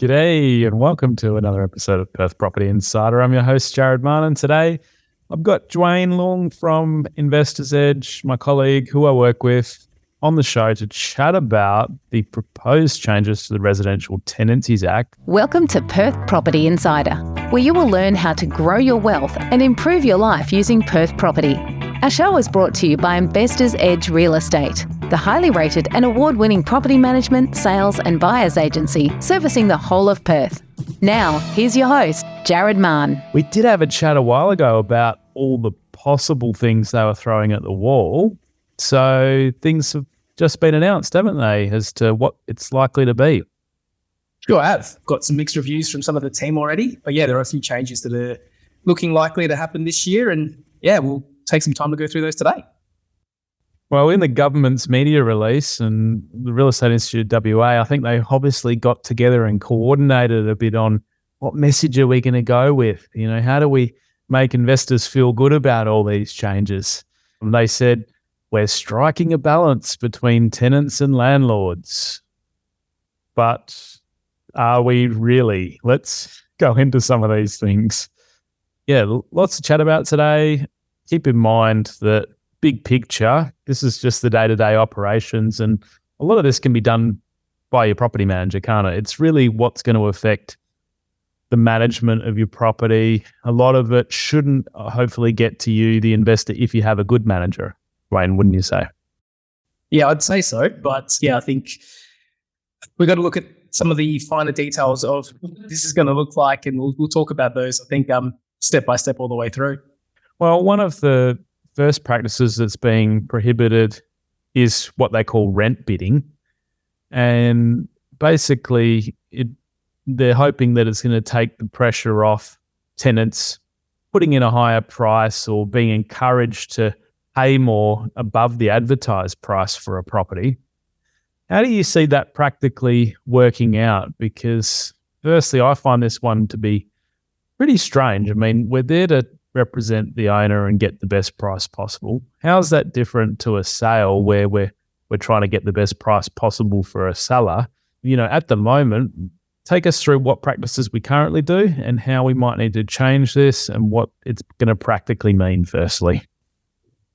G'day and welcome to another episode of Perth Property Insider. I'm your host, Jared Mann, and today I've got Jewayne Loong from Investors Edge, my colleague who I work with, on the show to chat about the proposed changes to the Residential Tenancies Act. Welcome to Perth Property Insider, where you will learn how to grow your wealth and improve your life using Perth property. Our show is brought to you by Investors Edge Real Estate, the highly rated and award-winning property management, sales and buyers agency servicing the whole of Perth. Now, here's your host, Jared Mann. We did have a chat a while ago about all the possible things they were throwing at the wall. So things have just been announced, haven't they, as to what it's likely to be? Sure have. Got some mixed reviews from some of the team already. But yeah, there are a few changes that are looking likely to happen this year. And yeah, we'll take some time to go through those today. Well, in the government's media release and the Real Estate Institute WA, I think they obviously got together and coordinated a bit on what message are we going to go with? You know, how do we make investors feel good about all these changes? And they said, we're striking a balance between tenants and landlords. But are we really? Let's go into some of these things. Yeah, lots to chat about today. Keep in mind that big picture, this is just the day-to-day operations, and a lot of this can be done by your property manager, can't it? It's really what's going to affect the management of your property. A lot of it shouldn't hopefully get to you, the investor, if you have a good manager, Wayne, wouldn't you say? Yeah, I'd say so. But yeah, I think we've got to look at some of the finer details of what this is going to look like, and we'll talk about those, I think, step by step all the way through. Well, one of the first practices that's being prohibited is what they call rent bidding. And basically, they're hoping that it's going to take the pressure off tenants putting in a higher price or being encouraged to pay more above the advertised price for a property. How do you see that practically working out? Because firstly, I find this one to be pretty strange. I mean, we're there to represent the owner and get the best price possible. How's that different to a sale where we're trying to get the best price possible for a seller? You know, at the moment, take us through what practices we currently do and how we might need to change this and what it's going to practically mean firstly.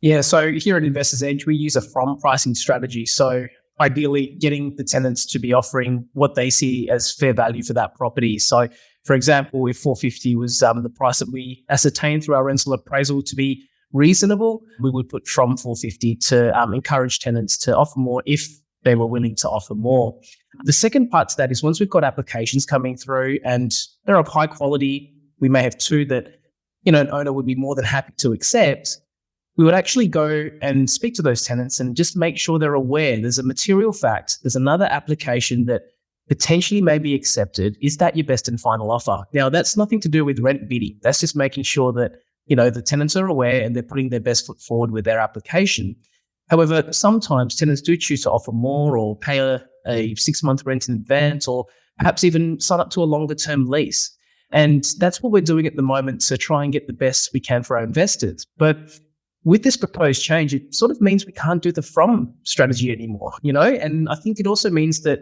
Yeah, so here at Investors Edge, we use a from pricing strategy. So ideally getting the tenants to be offering what they see as fair value for that property. So for example, if 450 was the price that we ascertained through our rental appraisal to be reasonable, we would put from 450 to encourage tenants to offer more if they were willing to offer more. The second part to that is once we've got applications coming through and they're of high quality, we may have two that, you know, an owner would be more than happy to accept. We would actually go and speak to those tenants and just make sure they're aware there's a material fact, there's another application that potentially may be accepted. Is that your best and final offer? Now, that's nothing to do with rent bidding. That's just making sure that, you know, the tenants are aware and they're putting their best foot forward with their application. However, sometimes tenants do choose to offer more or pay a 6-month rent in advance or perhaps even sign up to a longer term lease. And that's what we're doing at the moment to try and get the best we can for our investors. But with this proposed change, it sort of means we can't do the from strategy anymore, you know? And I think it also means that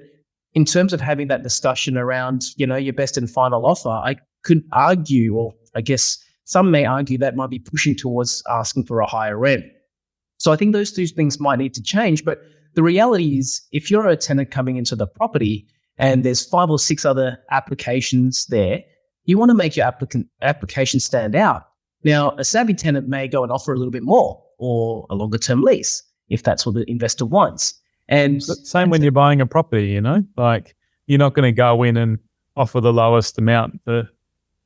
in terms of having that discussion around, you know, your best and final offer, I could argue, or I guess some may argue that might be pushing towards asking for a higher rent. So I think those two things might need to change. But the reality is, if you're a tenant coming into the property and there's 5 or 6 other applications there, you want to make your application stand out. Now, a savvy tenant may go and offer a little bit more or a longer term lease if that's what the investor wants. And same when you're buying a property, you know, like you're not going to go in and offer the lowest amount for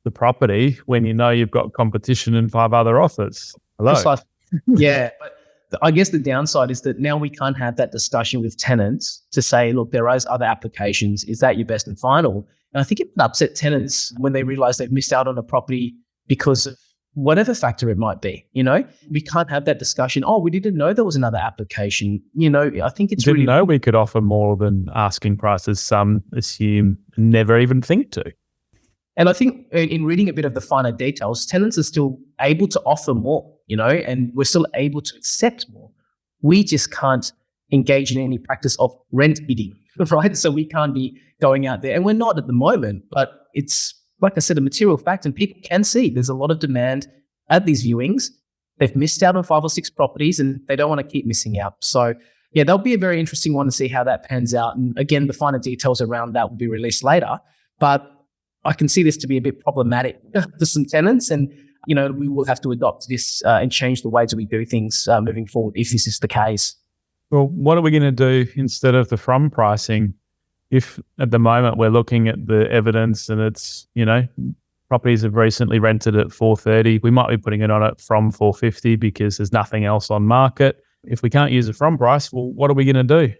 the property when you know you've got competition and 5 other offers. Hello. Yeah. But I guess the downside is that now we can't have that discussion with tenants to say, look, there are other applications. Is that your best and final? And I think it would upset tenants when they realize they've missed out on a property because of whatever factor it might be. You know, we can't have that discussion. Oh, we didn't know there was another application. You know, I think it's didn't know we could offer more than asking prices. Some assume, never even think to. And I think in reading a bit of the finer details, tenants are still able to offer more, you know, and we're still able to accept more. We just can't engage in any practice of rent bidding. right? So we can't be going out there, and we're not at the moment, but it's, like I said, a material fact, and people can see there's a lot of demand at these viewings. They've missed out on 5 or 6 properties, and they don't want to keep missing out. So yeah, that'll be a very interesting one to see how that pans out. And again, the finer details around that will be released later. But I can see this to be a bit problematic for some tenants, and we will have to adopt this and change the ways that we do things moving forward if this is the case. Well, what are we going to do instead of the from pricing? If at the moment we're looking at the evidence and it's, properties have recently rented at 430, we might be putting it on at from 450 because there's nothing else on market. If we can't use a from price, well, what are we going to do?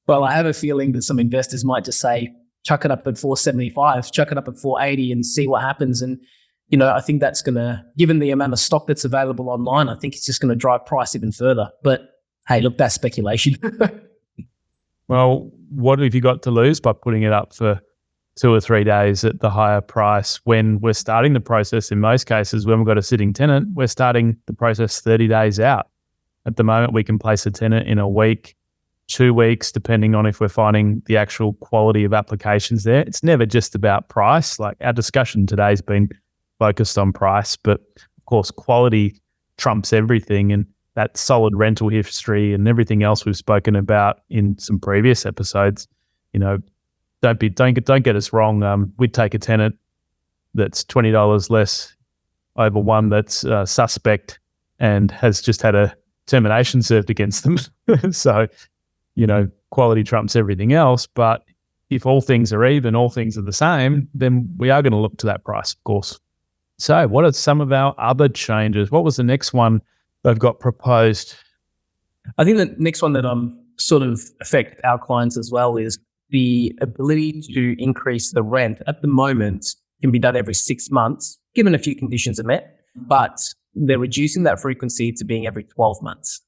Well, I have a feeling that some investors might just say, chuck it up at 475, chuck it up at 480 and see what happens. And, I think that's going to, given the amount of stock that's available online, I think it's just going to drive price even further. But hey, look, that's speculation. Well, what have you got to lose by putting it up for 2 or 3 days at the higher price when we're starting the process? In most cases, when we've got a sitting tenant, we're starting the process 30 days out. At the moment, we can place a tenant in a week, 2 weeks, depending on if we're finding the actual quality of applications there. It's never just about price. Like our discussion today has been focused on price, but of course, quality trumps everything. And that solid rental history and everything else we've spoken about in some previous episodes, don't get us wrong. We'd take a tenant that's $20 less over one that's suspect and has just had a termination served against them. So, quality trumps everything else. But if all things are even, all things are the same, then we are going to look to that price, of course. So what are some of our other changes? What was the next one they've got proposed? I think the next one that sort of affect our clients as well is the ability to increase the rent. At the moment, can be done every 6 months, given a few conditions are met, but they're reducing that frequency to being every 12 months.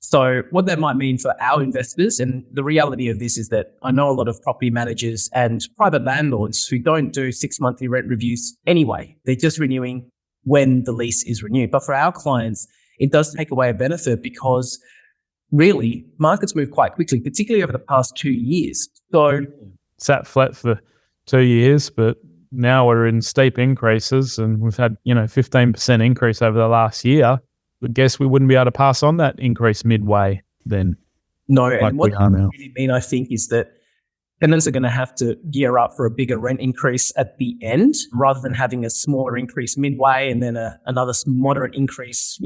So what that might mean for our investors, and the reality of this is that I know a lot of property managers and private landlords who don't do 6 monthly rent reviews anyway. They're just renewing when the lease is renewed. But for our clients, it does take away a benefit because really markets move quite quickly, particularly over the past 2 years. So sat flat for 2 years, but now we're in steep increases and we've had, 15% increase over the last year. I guess we wouldn't be able to pass on that increase midway then. No, and what it really mean, I think, is that tenants are going to have to gear up for a bigger rent increase at the end rather than having a smaller increase midway and then another moderate increase,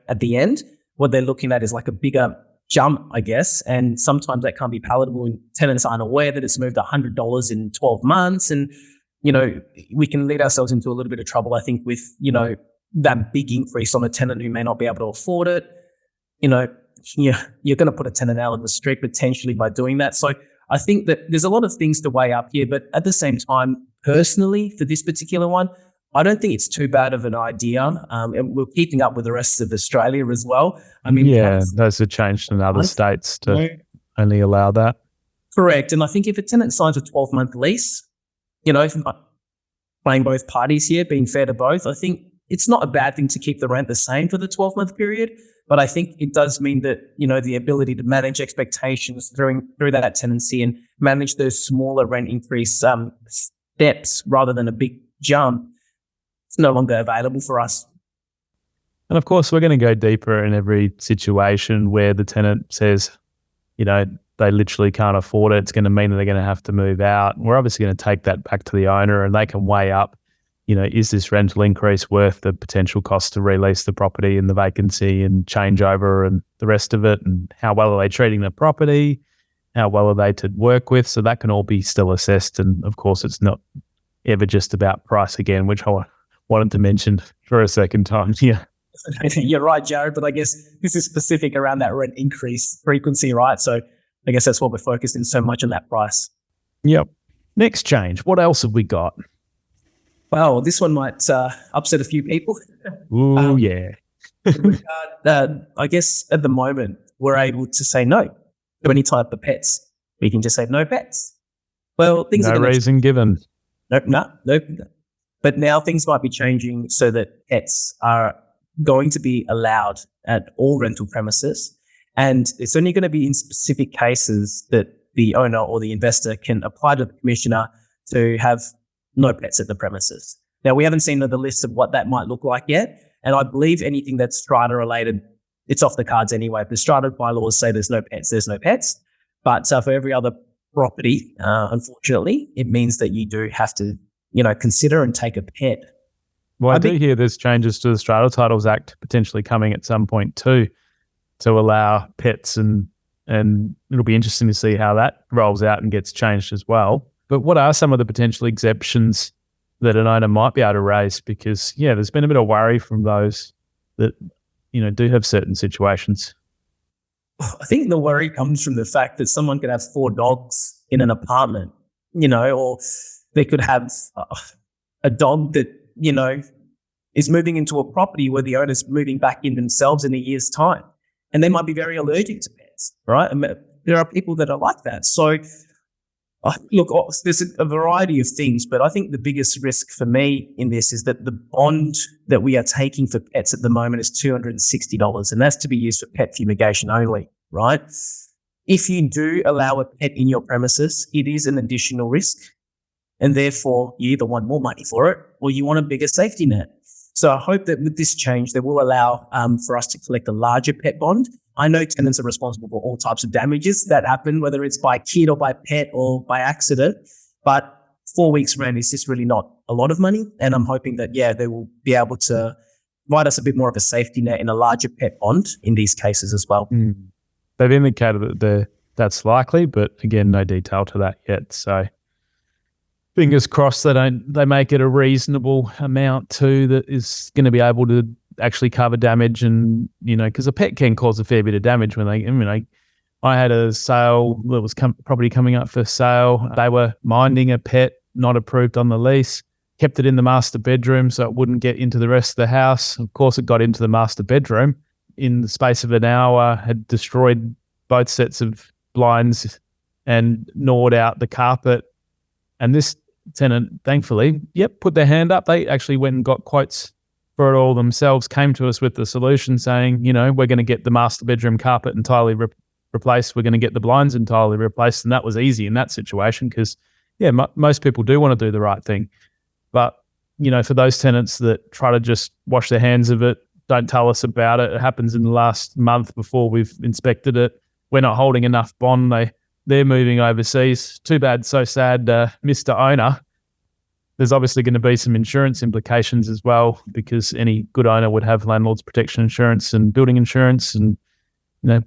at the end. What they're looking at is like a bigger jump, I guess, and sometimes that can't be palatable and tenants aren't aware that it's moved $100 in 12 months. And, we can lead ourselves into a little bit of trouble, I think, with, that big increase on a tenant who may not be able to afford it. You're going to put a tenant out on the street potentially by doing that. So I think that there's a lot of things to weigh up here, but at the same time, personally, for this particular one, I don't think it's too bad of an idea. And we're keeping up with the rest of Australia as well. I mean, those have changed in other states to only allow that. Correct. And I think if a tenant signs a 12-month lease, playing both parties here, being fair to both, I think it's not a bad thing to keep the rent the same for the 12-month period. But I think it does mean that, the ability to manage expectations through that tenancy and manage those smaller rent increase steps rather than a big jump, it's no longer available for us. And of course, we're going to go deeper in every situation where the tenant says, they literally can't afford it. It's going to mean that they're going to have to move out. We're obviously going to take that back to the owner and they can weigh up, is this rental increase worth the potential cost to release the property and the vacancy and changeover and the rest of it? And how well are they treating the property? How well are they to work with? So that can all be still assessed. And of course, it's not ever just about price again, which I wanted to mention for a second time here. You're right, Jared, but I guess this is specific around that rent increase frequency, right? So I guess that's what we're focused in so much on that price. Yep. Next change. What else have we got? Well, this one might upset a few people. Ooh, yeah. I guess at the moment, we're able to say no to any type of pets. We can just say no pets. Well, things are no reason given. No. But now things might be changing so that pets are going to be allowed at all rental premises. And it's only going to be in specific cases that the owner or the investor can apply to the commissioner to have no pets at the premises. Now, we haven't seen the list of what that might look like yet. And I believe anything that's strata related, it's off the cards anyway. If the strata bylaws say there's no pets, there's no pets. But for every other property, unfortunately, it means that you do have to, consider and take a pet. Well, I do hear there's changes to the Strata Titles Act potentially coming at some point too, to allow pets, and it'll be interesting to see how that rolls out and gets changed as well. But what are some of the potential exemptions that an owner might be able to raise? Because, there's been a bit of worry from those that, do have certain situations. I think the worry comes from the fact that someone could have 4 dogs in an apartment, or they could have a dog that, is moving into a property where the owner's moving back in themselves in a year's time. And they might be very allergic to pets, right? I mean, there are people that are like that. So, look, there's a variety of things, but I think the biggest risk for me in this is that the bond that we are taking for pets at the moment is $260, and that's to be used for pet fumigation only, right? If you do allow a pet in your premises, it is an additional risk, and therefore you either want more money for it or you want a bigger safety net. So I hope that with this change, they will allow for us to collect a larger pet bond. I know tenants are responsible for all types of damages that happen, whether it's by kid or by pet or by accident. But 4 weeks rent is just really not a lot of money. And I'm hoping that, they will be able to provide us a bit more of a safety net in a larger pet bond in these cases as well. They've indicated that that's likely, but again, no detail to that yet. So fingers crossed they make it a reasonable amount too that is going to be able to actually cover damage. And, because a pet can cause a fair bit of damage when I had a sale that was property coming up for sale. They were minding a pet not approved on the lease, kept it in the master bedroom so it wouldn't get into the rest of the house. Of course, it got into the master bedroom. In the space of an hour, had destroyed both sets of blinds and gnawed out the carpet. And this tenant, thankfully, put their hand up. They actually went and got quotes for it all themselves, came to us with the solution saying, we're going to get the master bedroom carpet entirely replaced. We're going to get the blinds entirely replaced. And that was easy in that situation because, most people do want to do the right thing. But, for those tenants that try to just wash their hands of it, don't tell us about it. It happens in the last month before we've inspected it. We're not holding enough bond. They're moving overseas. Too bad, so sad, Mr. Owner. There's obviously going to be some insurance implications as well because any good owner would have landlord's protection insurance and building insurance, and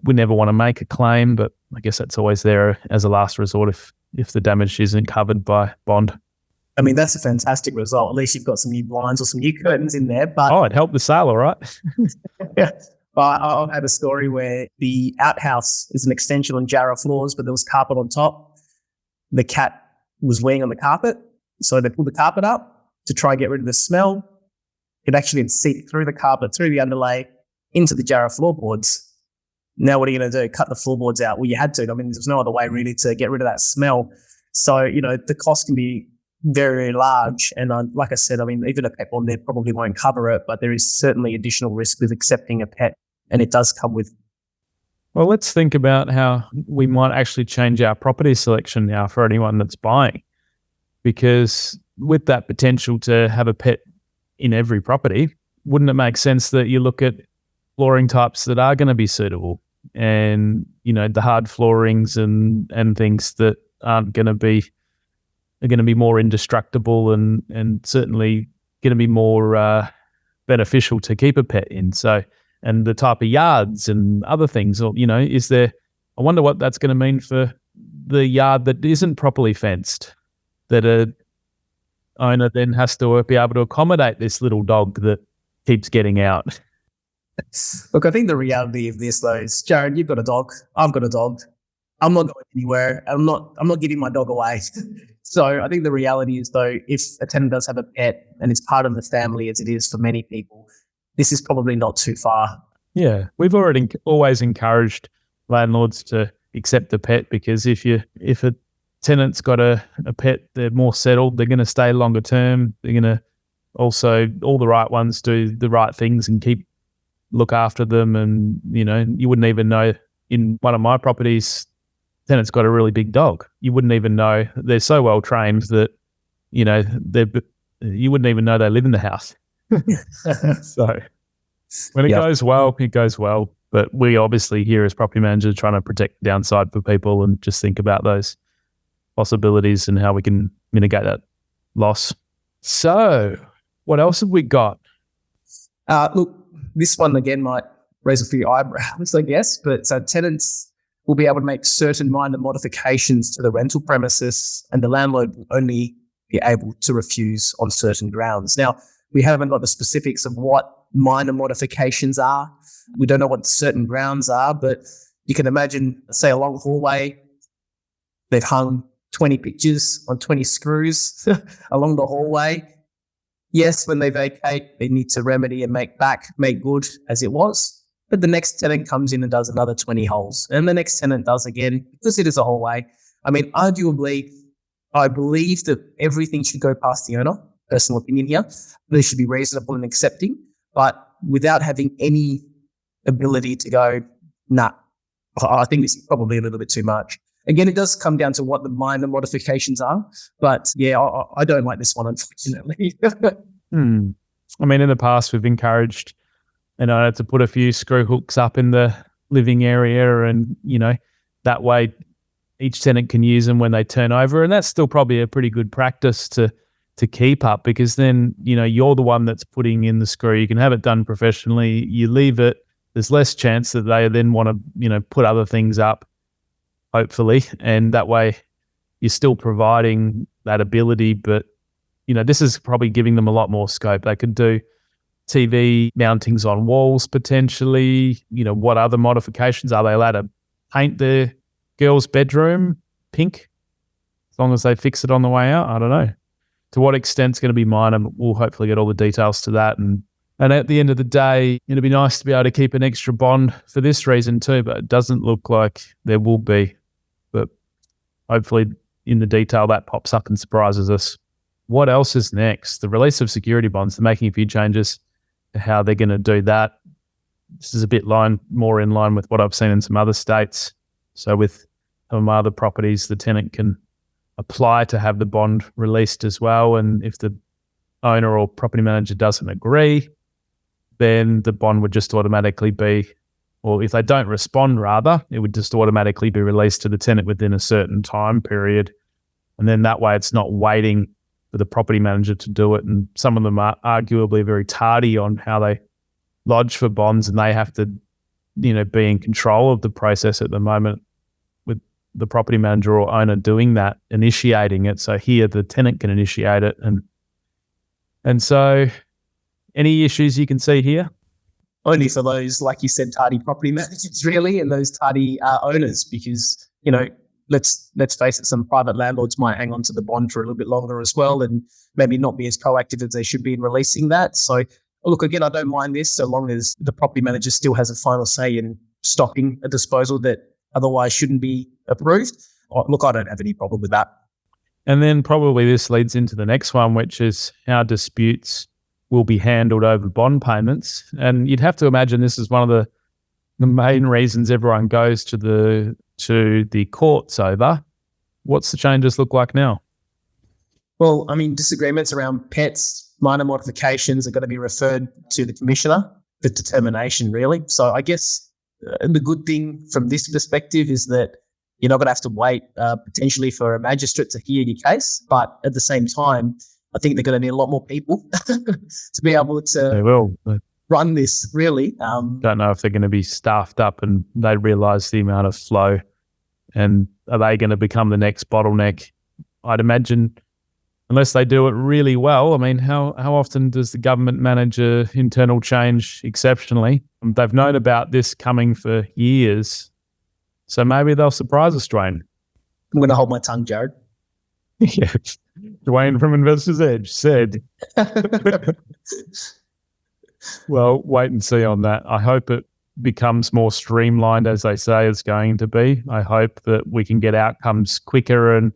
we never want to make a claim, but I guess that's always there as a last resort if the damage isn't covered by bond. I mean, that's a fantastic result. At least you've got some new blinds or some new curtains in there. But it helped the sale, all right. Yeah. I had a story where the outhouse is an extension on Jarrah floors, but there was carpet on top. The cat was weighing on the carpet, so they pulled the carpet up to try and get rid of the smell. It actually had seeped through the carpet, through the underlay, into the Jarrah floorboards. Now what are you going to do? Cut the floorboards out? Well, you had to. I mean, there's no other way really to get rid of that smell. So, the cost can be very, very large. And like I said, I mean, even a pet bond there probably won't cover it, but there is certainly additional risk with accepting a pet. And it does come with. Well, let's think about how we might actually change our property selection now for anyone that's buying. Because with that potential to have a pet in every property, wouldn't it make sense that you look at flooring types that are going to be suitable and, the hard floorings and things that aren't going to be, are going to be more indestructible and certainly going to be more beneficial to keep a pet in. So, and the type of yards and other things, or, is there, I wonder what that's going to mean for the yard that isn't properly fenced, that a owner then has to be able to accommodate this little dog that keeps getting out. Look, I think the reality of this though is, Jared, you've got a dog, I've got a dog. I'm not going anywhere. I'm not giving my dog away. So I think the reality is though, if a tenant does have a pet and it's part of the family as it is for many people, this is probably not too far. Yeah, we've always encouraged landlords to accept a pet because if a tenant's got a pet, they're more settled, they're going to stay longer term, they're going to also, all the right ones do the right things and look after them, and you wouldn't even know in one of my properties, tenant's got a really big dog. You wouldn't even know. They're so well trained that, you wouldn't even know they live in the house. So when it goes well, it goes well. But we obviously here as property managers trying to protect the downside for people and just think about those possibilities and how we can mitigate that loss. So what else have we got? Look, this one again might raise a few eyebrows, I guess, but tenants will be able to make certain minor modifications to the rental premises, and the landlord will only be able to refuse on certain grounds. Now, we haven't got the specifics of what minor modifications are. We don't know what certain grounds are, but you can imagine, say, a long hallway, they've hung 20 pictures on 20 screws along the hallway. Yes, when they vacate, they need to remedy and make good as it was. But the next tenant comes in and does another 20 holes. And the next tenant does again, because it is a hallway. I mean, arguably, I believe that everything should go past the owner. Personal opinion here. They should be reasonable and accepting, but without having any ability to go, nah, I think this is probably a little bit too much. Again, it does come down to what the minor modifications are, but yeah, I don't like this one, unfortunately. I mean, in the past, we've encouraged, to put a few screw hooks up in the living area, and, that way each tenant can use them when they turn over. And that's still probably a pretty good practice to keep up, because then, you're the one that's putting in the screw. You can have it done professionally. You leave it, there's less chance that they then want to, put other things up, hopefully. And that way you're still providing that ability. But, this is probably giving them a lot more scope. They could do TV mountings on walls potentially. What other modifications? Are they allowed to paint their girl's bedroom pink as long as they fix it on the way out? I don't know. To what extent it's going to be minor, we'll hopefully get all the details to that. And at the end of the day, it'd be nice to be able to keep an extra bond for this reason too, but it doesn't look like there will be. But hopefully in the detail that pops up and surprises us. What else is next? The release of security bonds. They're making a few changes to how they're going to do that. This is a bit more in line with what I've seen in some other states. So with some of my other properties, the tenant can apply to have the bond released as well. And if the owner or property manager doesn't agree, then the bond would just automatically be, or if they don't respond rather, it would just automatically be released to the tenant within a certain time period. And then that way it's not waiting for the property manager to do it. And some of them are arguably very tardy on how they lodge for bonds, and they have to, be in control of the process at the moment, with the property manager or owner doing that, initiating it. So here the tenant can initiate it. And so any issues you can see here? Only for those, like you said, tardy property managers really, and those tardy owners, because, let's face it, some private landlords might hang on to the bond for a little bit longer as well, and maybe not be as proactive as they should be in releasing that. So look, again, I don't mind this so long as the property manager still has a final say in stopping a disposal that otherwise shouldn't be approved. Look, I don't have any problem with that. And then probably this leads into the next one, which is how disputes will be handled over bond payments. And you'd have to imagine this is one of the main reasons everyone goes to the courts over. What's the changes look like now? Well, I mean, disagreements around pets, minor modifications are going to be referred to the commissioner for determination, really. So I guess the good thing from this perspective is that you're not going to have to wait potentially for a magistrate to hear your case. But at the same time, I think they're going to need a lot more people to be able to run this, really. Don't know if they're going to be staffed up and they realise the amount of flow, and are they going to become the next bottleneck? I'd imagine, unless they do it really well. I mean, how often does the government manage internal change exceptionally? They've known about this coming for years, so maybe they'll surprise us, Jewayne. I'm going to hold my tongue, Jared. Yeah, Jewayne from Investor's Edge said. Well, wait and see on that. I hope it becomes more streamlined, as they say it's going to be. I hope that we can get outcomes quicker, and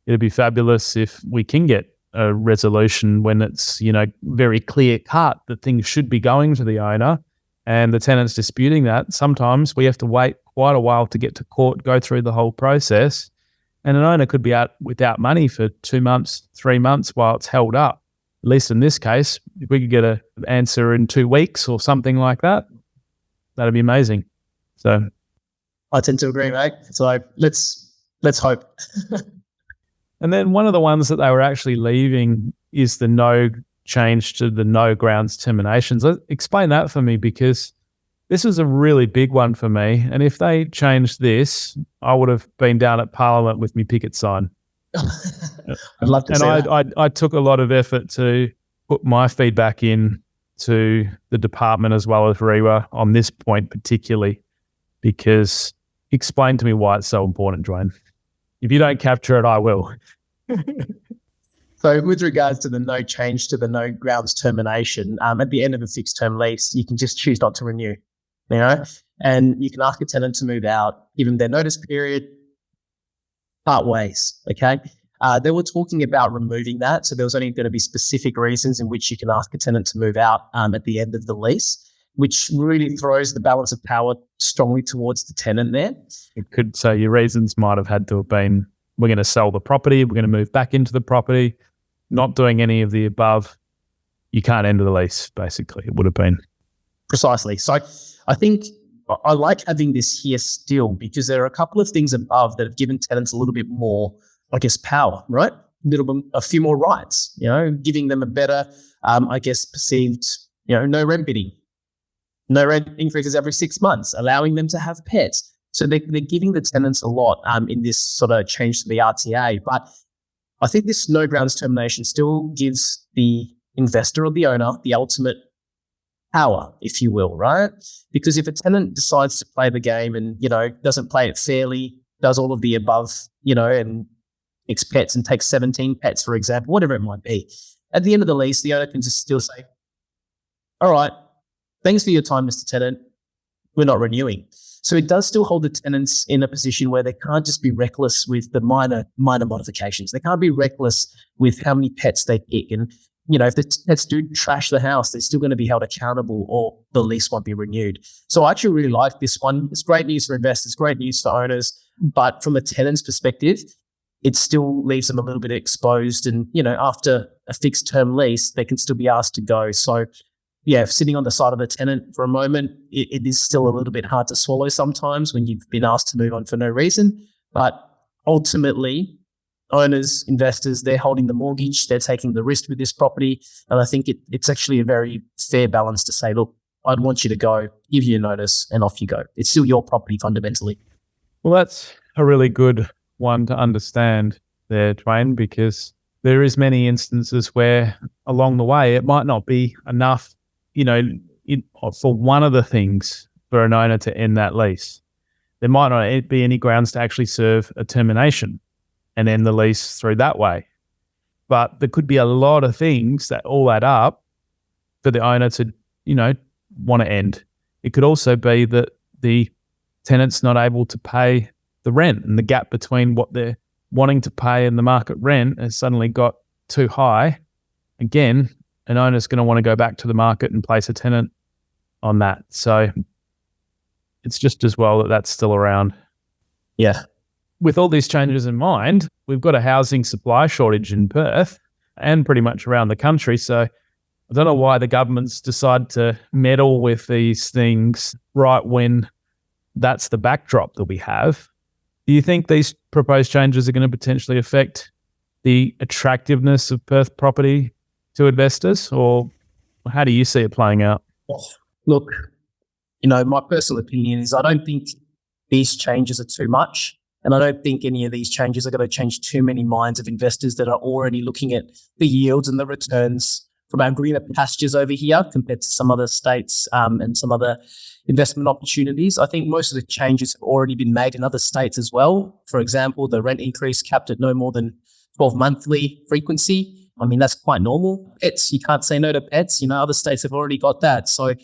it'd be fabulous if we can get a resolution when it's, very clear cut that things should be going to the owner and the tenant's disputing that. Sometimes we have to wait quite a while to get to court, go through the whole process. And an owner could be out without money for 2 months, 3 months while it's held up. At least in this case, if we could get an answer in 2 weeks or something like that, that'd be amazing. So I tend to agree, mate. So let's hope. And then one of the ones that they were actually leaving is the no change to the no grounds terminations. Explain that for me, because this was a really big one for me. And if they changed this, I would have been down at Parliament with my picket sign. I'd love to see that. And I took a lot of effort to put my feedback in to the department as well as REWA on this point particularly, because explain to me why it's so important, Jewayne. If you don't capture it, I will. So with regards to the no change to the no grounds termination, at the end of a fixed term lease, you can just choose not to renew, and you can ask a tenant to move out, give them their notice period, part ways, okay? They were talking about removing that. So there was only going to be specific reasons in which you can ask a tenant to move out at the end of the lease, which really throws the balance of power strongly towards the tenant there. It could say your reasons might have had to have been, we're going to sell the property, we're going to move back into the property, not doing any of the above. You can't end the lease, basically, it would have been. Precisely. So I think I like having this here still, because there are a couple of things above that have given tenants a little bit more, I guess, power, right? A few more rights, giving them a better, perceived, no rent bidding, no rent increases every 6 months, allowing them to have pets. So they're giving the tenants a lot in this sort of change to the RTA. But I think this no grounds termination still gives the investor or the owner the ultimate power, if you will, right? Because if a tenant decides to play the game and, doesn't play it fairly, does all of the above, and picks pets and takes 17 pets, for example, whatever it might be, at the end of the lease, the owner can just still say, all right, thanks for your time, Mr. Tenant, we're not renewing. So it does still hold the tenants in a position where they can't just be reckless with the minor modifications. They can't be reckless with how many pets they pick. And, if the pets do trash the house, they're still going to be held accountable, or the lease won't be renewed. So I actually really like this one. It's great news for investors, great news for owners. But from a tenant's perspective, it still leaves them a little bit exposed. And, after a fixed term lease, they can still be asked to go. So yeah, sitting on the side of the tenant for a moment, it is still a little bit hard to swallow sometimes when you've been asked to move on for no reason. But ultimately, owners, investors, they're holding the mortgage, they're taking the risk with this property. And I think it's actually a very fair balance to say, look, I'd want you to go, give you a notice, and off you go. It's still your property fundamentally. Well, that's a really good one to understand there, Jewayne, because there is many instances where along the way it might not be enough, for one of the things for an owner to end that lease. There might not be any grounds to actually serve a termination and end the lease through that way. But there could be a lot of things that all add up for the owner to, want to end. It could also be that the tenant's not able to pay the rent, and the gap between what they're wanting to pay and the market rent has suddenly got too high. Again, an owner's going to want to go back to the market and place a tenant on that. So it's just as well that that's still around. Yeah. With all these changes in mind, we've got a housing supply shortage in Perth and pretty much around the country. So I don't know why the governments decide to meddle with these things right when that's the backdrop that we have. Do you think these proposed changes are going to potentially affect the attractiveness of Perth property to investors, or how do you see it playing out? Look, my personal opinion is I don't think these changes are too much. And I don't think any of these changes are going to change too many minds of investors that are already looking at the yields and the returns from our greener pastures over here compared to some other states and some other investment opportunities. I think most of the changes have already been made in other states as well. For example, the rent increase capped at no more than 12 monthly frequency. I mean, that's quite normal. Pets, you can't say no to pets. Other states have already got that. So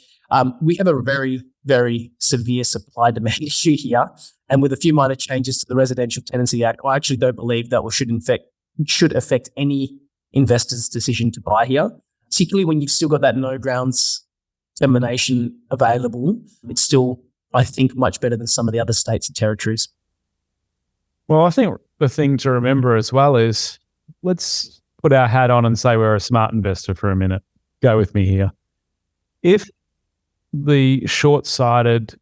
we have a very, very severe supply-demand issue here. And with a few minor changes to the Residential Tenancies Act, I actually don't believe that should affect any investor's decision to buy here, particularly when you've still got that no grounds termination available. It's still, I think, much better than some of the other states and territories. Well, I think the thing to remember as well is, let's put our hat on and say we're a smart investor for a minute. Go with me here. If the short-sighted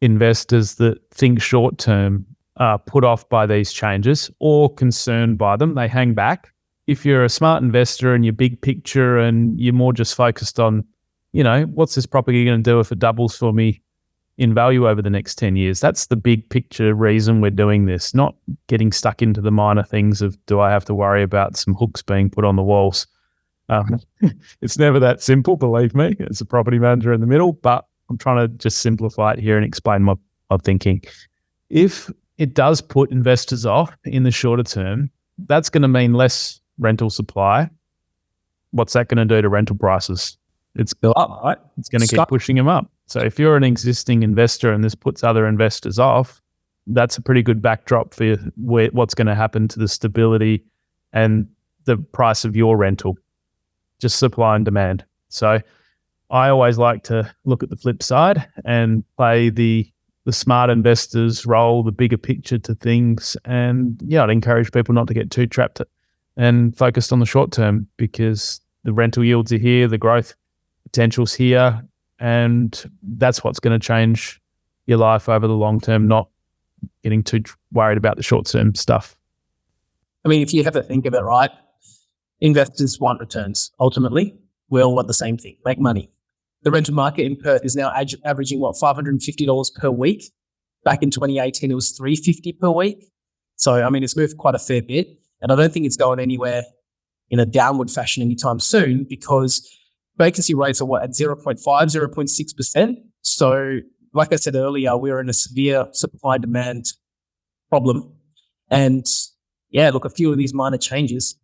investors that think short-term are put off by these changes or concerned by them, they hang back. If you're a smart investor and you're big picture and you're more just focused on, what's this property going to do if it doubles for me in value over the next 10 years? That's the big picture reason we're doing this, not getting stuck into the minor things of, do I have to worry about some hooks being put on the walls? It's never that simple, believe me, as a property manager in the middle, but I'm trying to just simplify it here and explain my thinking. If it does put investors off in the shorter term, that's going to mean less rental supply. What's that going to do to rental prices? It's go up, right? It's going to keep pushing them up. So if you're an existing investor and this puts other investors off, that's a pretty good backdrop for what's going to happen to the stability and the price of your rental, just supply and demand. So I always like to look at the flip side and play the smart investors role, the bigger picture to things. And I'd encourage people not to get too trapped and focused on the short term, because the rental yields are here, the growth potential's here, and that's what's going to change your life over the long term, not getting too worried about the short term stuff. I mean, if you have to think of it, right, investors want returns. Ultimately, we all want the same thing, make money. The rental market in Perth is now averaging, $550 per week. Back in 2018, it was $350 per week. So, I mean, it's moved quite a fair bit. And I don't think it's going anywhere in a downward fashion anytime soon, because vacancy rates are at 0.5, 0.6%. So, like I said earlier, we're in a severe supply-demand problem. And look, a few of these minor changes,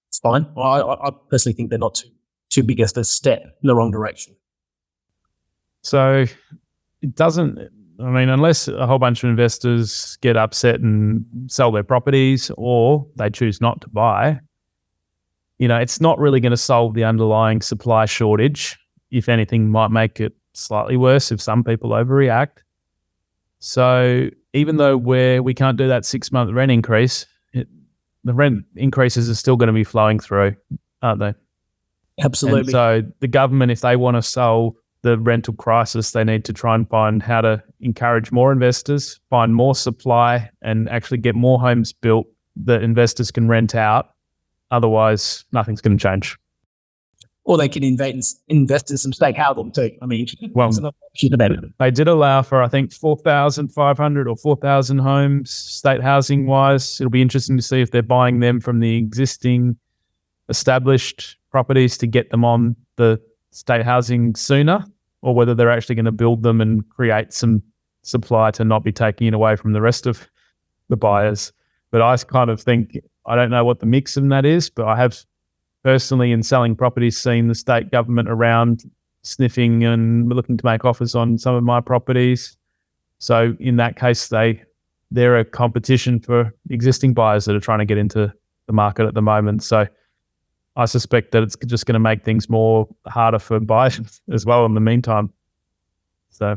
it's fine. I personally think they're not too big as a step in the wrong direction. So it doesn't, unless a whole bunch of investors get upset and sell their properties or they choose not to buy, it's not really going to solve the underlying supply shortage. If anything, might make it slightly worse if some people overreact. So even though we can't do that 6-month rent increase, the rent increases are still going to be flowing through, aren't they? Absolutely. And so the government, if they want to solve the rental crisis, they need to try and find how to encourage more investors, find more supply, and actually get more homes built that investors can rent out. Otherwise, nothing's going to change. Or they can invest in some state housing too. They did allow for, I think, 4,500 or 4,000 homes state housing wise. It'll be interesting to see if they're buying them from the existing established properties to get them on the state housing sooner, or whether they're actually going to build them and create some supply to not be taking it away from the rest of the buyers. But I kind of think, I don't know what the mix in that is, but I have personally, in selling properties, seen the state government around sniffing and looking to make offers on some of my properties. So in that case, they're a competition for existing buyers that are trying to get into the market at the moment. So I suspect that it's just going to make things more harder for buyers as well in the meantime. So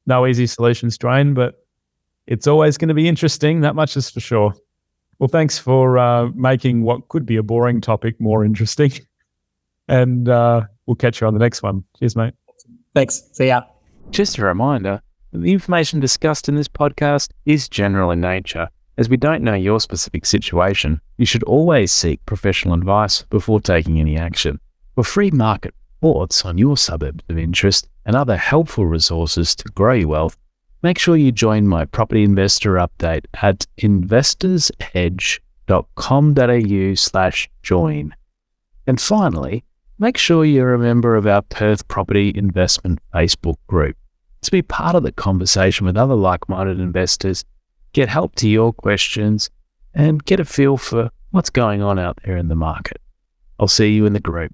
no easy solutions, Jewayne, but it's always going to be interesting. That much is for sure. Well, thanks for making what could be a boring topic more interesting. And we'll catch you on the next one. Cheers, mate. Thanks. See ya. Just a reminder, the information discussed in this podcast is general in nature. As we don't know your specific situation, you should always seek professional advice before taking any action. For free market reports on your suburbs of interest and other helpful resources to grow your wealth, make sure you join my property investor update at investorsedge.com.au/join. And finally, make sure you're a member of our Perth Property Investment Facebook group to be part of the conversation with other like-minded investors, get help to your questions, and get a feel for what's going on out there in the market. I'll see you in the group.